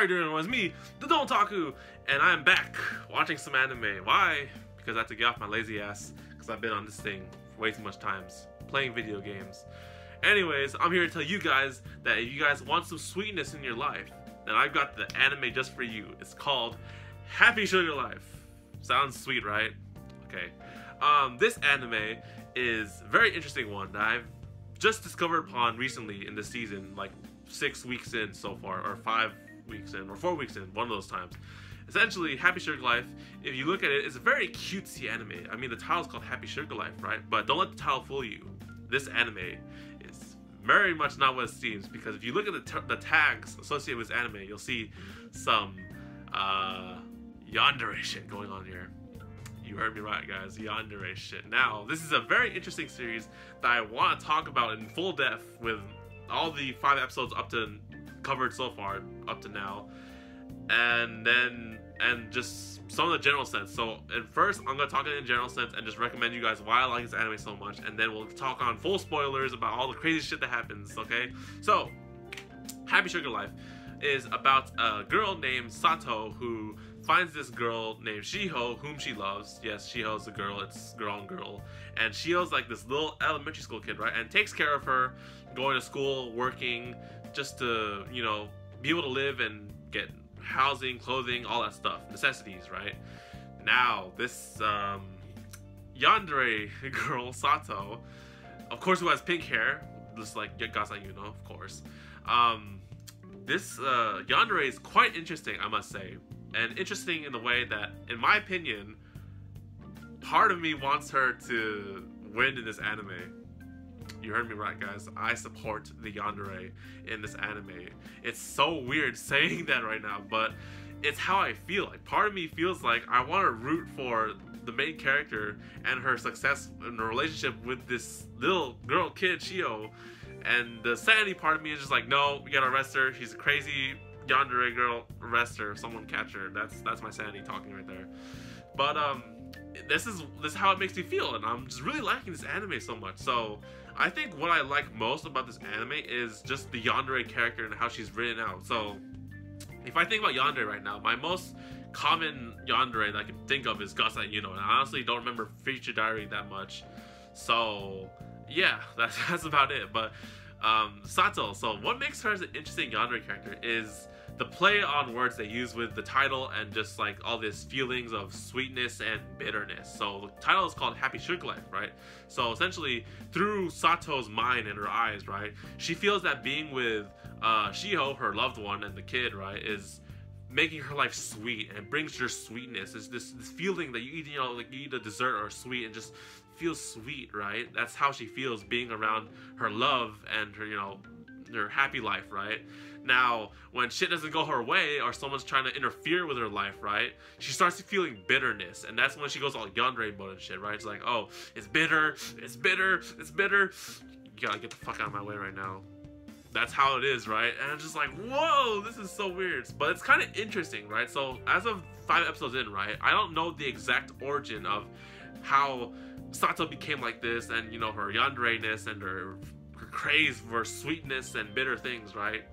you doing? It was me, TheDomotaku, and I'm back watching some anime. Why? Because I have to get off my lazy ass, because I've been on this thing way too much times, playing video games. Anyways, I'm here to tell you guys that if you guys want some sweetness in your life, then I've got the anime just for you. It's called Happy Sugar Life. Sounds sweet, right? Okay. This anime is a very interesting one that I've just discovered upon recently in the season, like 6 weeks in so far, or 5 weeks in, or 4 weeks in, one of those times. Essentially, Happy Sugar Life, if you look at it, it's a very cutesy anime. I mean, the title's called Happy Sugar Life, right? But don't let the title fool you. This anime is very much not what it seems, because if you look at the tags associated with this anime, you'll see some yandere shit going on here. You heard me right, guys. Yandere shit. Now, this is a very interesting series that I want to talk about in full depth with all the 5 episodes covered so far up to now, and just some of the general sense. So at first, I'm gonna talk in general sense and just recommend you guys why I like this anime so much, and then we'll talk on full spoilers about all the crazy shit that happens. Okay, so Happy Sugar Life is about a girl named Sato who finds this girl named Shiho whom she loves. Yes, Shiho's a girl, it's girl and girl. And Shiho's like this little elementary school kid, right? And takes care of her, going to school, working, just to, you know, be able to live and get housing, clothing, all that stuff. Necessities, right? Now, this yandere girl, Sato, of course, who has pink hair, just like Gasa, you know, of course. This yandere is quite interesting, I must say. And interesting in the way that, in my opinion, part of me wants her to win in this anime. You heard me right, guys. I support the yandere in this anime. It's so weird saying that right now, but it's how I feel. Like, part of me feels like I want to root for the main character and her success in a relationship with this little girl kid, Shio. And the sanity part of me is just like, no, we gotta arrest her. She's a crazy yandere girl. Arrest her. Someone catch her. That's my sanity talking right there. But this is how it makes me feel, and I'm just really liking this anime so much. So I think what I like most about this anime is just the yandere character and how she's written out. So if I think about yandere right now, my most common yandere that I can think of is Gasa, you know, and I honestly don't remember Feature Diary that much. So yeah, that's about it. But Sato, so what makes her as an interesting yandere character is the play on words they use with the title and just like all these feelings of sweetness and bitterness. So the title is called Happy Sugar Life, right? So essentially, through Sato's mind and her eyes, right, she feels that being with Shiho, her loved one, and the kid, right, is making her life sweet, and it brings her sweetness. It's this feeling that you eat, you know, like you eat a dessert or sweet and just feels sweet, right? That's how she feels being around her love and her, you know, her happy life, right? Now, when shit doesn't go her way or someone's trying to interfere with her life, right, she starts feeling bitterness, and that's when she goes all yandere mode and shit, right? It's like, oh, it's bitter, it's bitter, it's bitter. You gotta get the fuck out of my way right now. That's how it is, right? And I'm just like, whoa, this is so weird. But it's kind of interesting, right? So as of 5 episodes in, right, I don't know the exact origin of how Sato became like this, and, you know, her yandere-ness and her craze for sweetness and bitter things, right?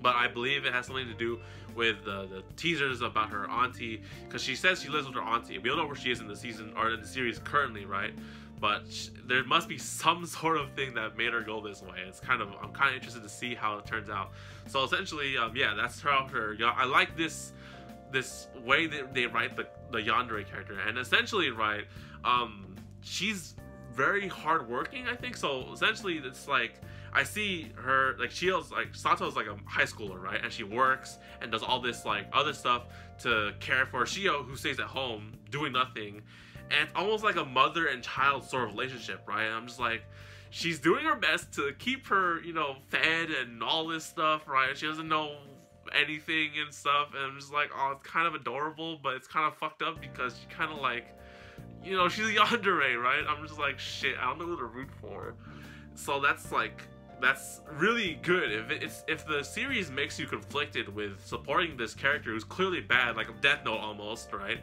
But I believe it has something to do with the teasers about her auntie, because she says she lives with her auntie. We don't know where she is in the season or in the series currently, right? But there must be some sort of thing that made her go this way. I'm kind of interested to see how it turns out. So essentially, yeah, that's how her. I like this way that they write the yandere character, and essentially, right, she's very hardworking, I think. So essentially, it's like, I see her, like, Sato's like a high schooler, right? And she works and does all this, like, other stuff to care for Shio, who stays at home doing nothing. And it's almost like a mother and child sort of relationship, right? And I'm just like, she's doing her best to keep her, you know, fed and all this stuff, right? She doesn't know anything and stuff. And I'm just like, oh, it's kind of adorable, but it's kind of fucked up because she kind of like, you know, she's a yandere, right? I'm just like, shit, I don't know who to root for. So that's really good. If the series makes you conflicted with supporting this character who's clearly bad, like a Death Note almost, right?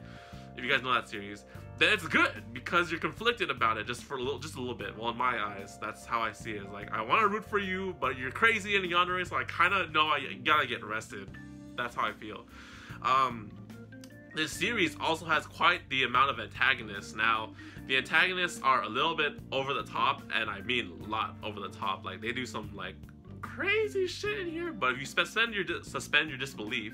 If you guys know that series, then it's good because you're conflicted about it just a little bit. Well, in my eyes, that's how I see it. It's like, I want to root for you, but you're crazy and yandere, so I kind of know I gotta get arrested. That's how I feel. This series also has quite the amount of antagonists. Now, the antagonists are a little bit over the top, and I mean a lot over the top. Like, they do some like crazy shit in here, but if you suspend your disbelief,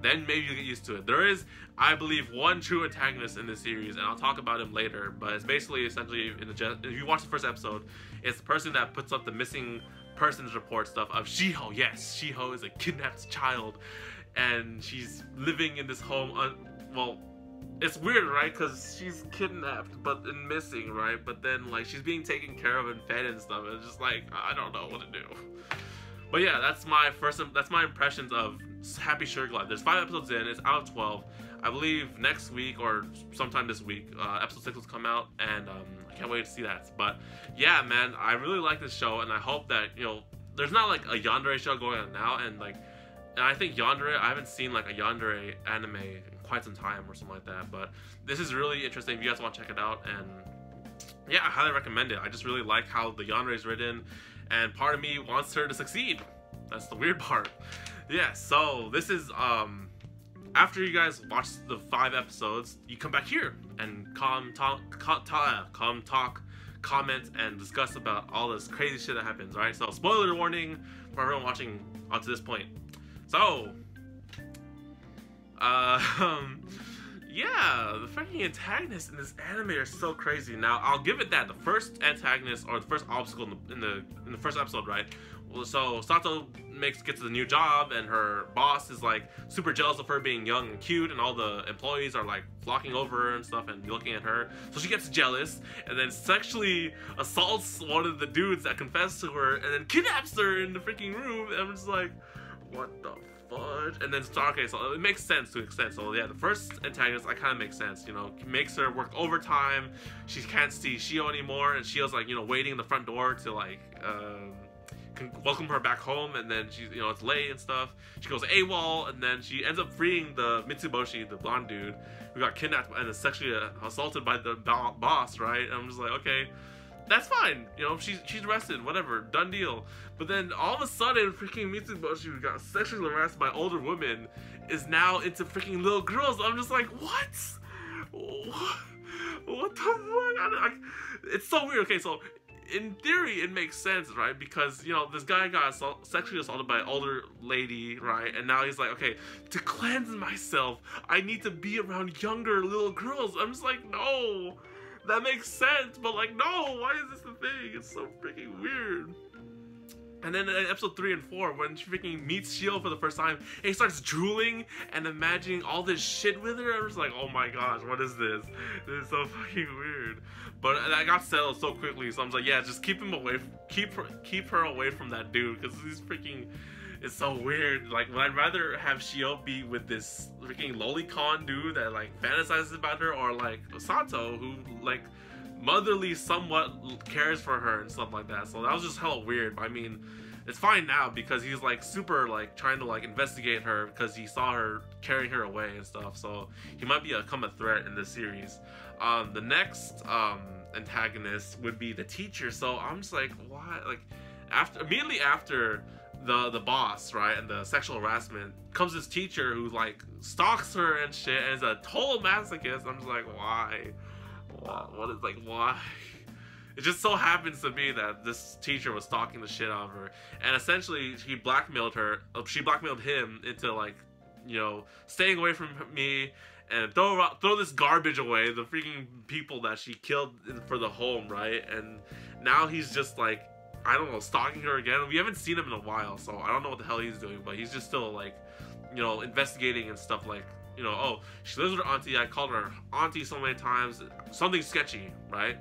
then maybe you get used to it. There is, I believe, one true antagonist in this series, and I'll talk about him later, but it's basically, essentially, if you watch the first episode, it's the person that puts up the missing persons report stuff of Shiho. Yes, Shiho is a kidnapped child, and she's living in this home, well, it's weird, right, because she's kidnapped, and missing, right, but then, like, she's being taken care of and fed and stuff, and it's just like, I don't know what to do. But yeah, that's my impressions of Happy Sugar Glide. There's 5 episodes in, it's out of 12. I believe next week or sometime this week, episode 6 will come out, and I can't wait to see that. But yeah, man, I really like this show, and I hope that, you know, there's not like a yandere show going on now, and I think yandere, I haven't seen like a yandere anime in quite some time or something like that, but this is really interesting if you guys want to check it out, and yeah, I highly recommend it. I just really like how the yandere is written, and part of me wants her to succeed. That's the weird part. Yeah, so this is, after you guys watch the 5 episodes, you come back here and talk, comment, and discuss about all this crazy shit that happens, right? So, spoiler warning for everyone watching up to this point. So, yeah, the freaking antagonists in this anime are so crazy. Now, I'll give it that the first antagonist, or the first obstacle in the first episode, right? Well, so Sato gets to the new job, and her boss is like super jealous of her being young and cute, and all the employees are like flocking over her and stuff and looking at her. So she gets jealous, and then sexually assaults one of the dudes that confessed to her, and then kidnaps her in the freaking room. And I'm just like, what the fudge? And then, okay, so it makes sense to an extent. So yeah, the first antagonist, I kind of makes sense, you know, makes her work overtime. She can't see Shio anymore, and Shio's like, you know, waiting in the front door to like, welcome her back home, and then she's, you know, it's late and stuff. She goes AWOL, and then she ends up freeing the Mitsuboshi, the blonde dude, who got kidnapped and is sexually assaulted by the boss, right? And I'm just like, okay, that's fine, you know, she's arrested, whatever, done deal. But then all of a sudden, freaking Mitsuboshi, who got sexually harassed by older women, is now into freaking little girls. I'm just like, what? What the fuck? It's so weird. Okay, so in theory, it makes sense, right? Because, you know, this guy got sexually assaulted by an older lady, right? And now he's like, okay, to cleanse myself, I need to be around younger little girls. I'm just like, no, that makes sense, but like, no, why is this the thing? It's so freaking weird. And then in episode 3 and 4, when she freaking meets Shio for the first time, and he starts drooling and imagining all this shit with her, I'm just like, oh my gosh, what is this? This is so fucking weird. But I got settled so quickly, so I'm like, yeah, just keep him away, keep her away from that dude, because he's freaking, it's so weird. Like, would I rather have Shio be with this freaking lolicon dude that like fantasizes about her, or like Sato, who like motherly somewhat cares for her and stuff like that? So that was just hella weird. I mean, it's fine now because he's like super like trying to like investigate her because he saw her carrying her away and stuff, so he might become a threat in this series. The next antagonist would be the teacher. So I'm just like, why? Like, immediately after the boss, right, and the sexual harassment, comes this teacher who like stalks her and shit and is a total masochist. I'm just like, why? What is, like, why? It just so happens to be that this teacher was stalking the shit out of her, and essentially she blackmailed him into like, you know, staying away from me and throw this garbage away, the freaking people that she killed for the home, right? And now he's just like, I don't know, stalking her again. We haven't seen him in a while, so I don't know what the hell he's doing, but he's just still like, you know, investigating and stuff, like, you know, oh, she lives with her auntie, I called her auntie so many times, something sketchy, right?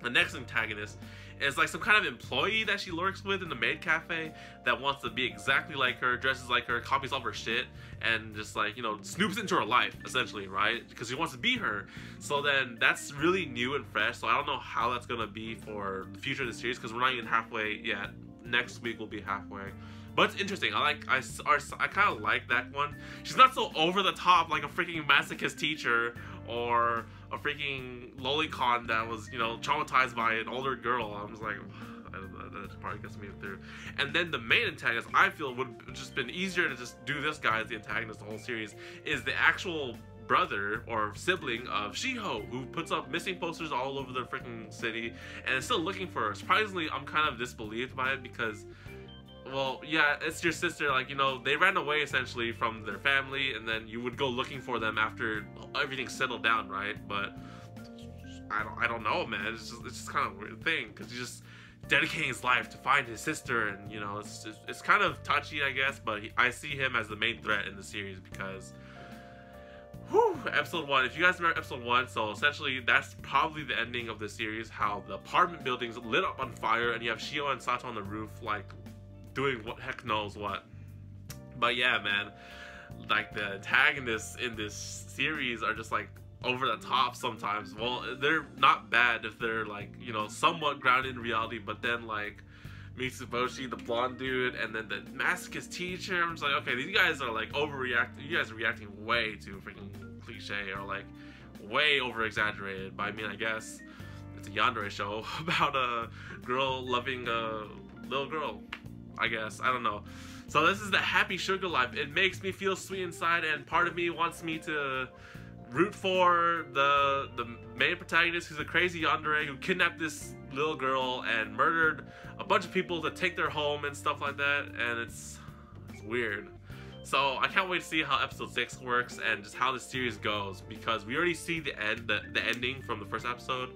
The next antagonist is like some kind of employee that she works with in the maid cafe that wants to be exactly like her, dresses like her, copies all her shit, and just like, you know, snoops into her life, essentially, right? Because he wants to be her. So then that's really new and fresh, so I don't know how that's gonna be for the future of the series, because we're not even halfway yet. Next week will be halfway. But it's interesting. I kind of like that one. She's not so over the top like a freaking masochist teacher or a freaking lolicon that was, you know, traumatized by an older girl. I'm just like, That part gets me through. And then the main antagonist, I feel, would have just been easier to just do this guy as the antagonist the whole series, is the actual brother or sibling of Shiho, who puts up missing posters all over the freaking city and is still looking for her. Surprisingly, I'm kind of disbelieved by it because, well, yeah, it's your sister. Like, you know, they ran away essentially from their family, and then you would go looking for them after everything settled down, right? But I don't know, man. It's just kind of a weird thing because he's just dedicating his life to find his sister, and you know, it's kind of touchy, I guess. But I see him as the main threat in the series because. Whew, episode 1. If you guys remember episode 1, so essentially that's probably the ending of the series, how the apartment buildings lit up on fire and you have Shio and Sato on the roof, like, doing what heck knows what. But yeah, man, like, the antagonists in this series are just, like, over the top sometimes. Well, they're not bad if they're, like, you know, somewhat grounded in reality, but then, like, Mitsuboshi, the blonde dude, and then the masochist teacher. I'm just like, okay, these guys are like overreacting. You guys are reacting way too freaking cliche or like way over exaggerated. But I mean, I guess it's a yandere show about a girl loving a little girl. I guess, I don't know. So this is the happy sugar life. It makes me feel sweet inside, and part of me wants me to root for the main protagonist, who's a crazy yandere who kidnapped this little girl and murdered a bunch of people to take their home and stuff like that, and it's weird. So I can't wait to see how episode 6 works and just how the series goes, because we already see the ending from the first episode.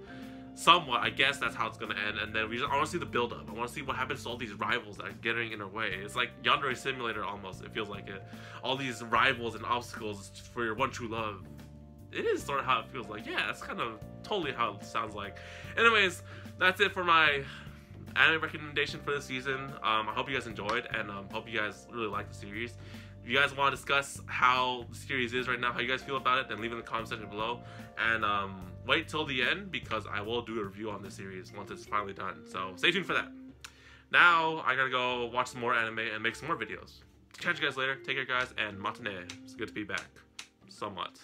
Somewhat, I guess that's how it's gonna end, and then I want to see the build up. I want to see what happens to all these rivals that are getting in our way. It's like Yandere Simulator almost. It feels like it. All these rivals and obstacles for your one true love. It is sort of how it feels like. Yeah, that's kind of totally how it sounds like. Anyways, that's it for my anime recommendation for this season. I hope you guys enjoyed, and hope you guys really like the series. If you guys want to discuss how the series is right now, how you guys feel about it, then leave it in the comment section below. And wait till the end, because I will do a review on this series once it's finally done. So stay tuned for that. Now, I gotta go watch some more anime and make some more videos. Catch you guys later. Take care, guys, and matane. It's good to be back. Somewhat.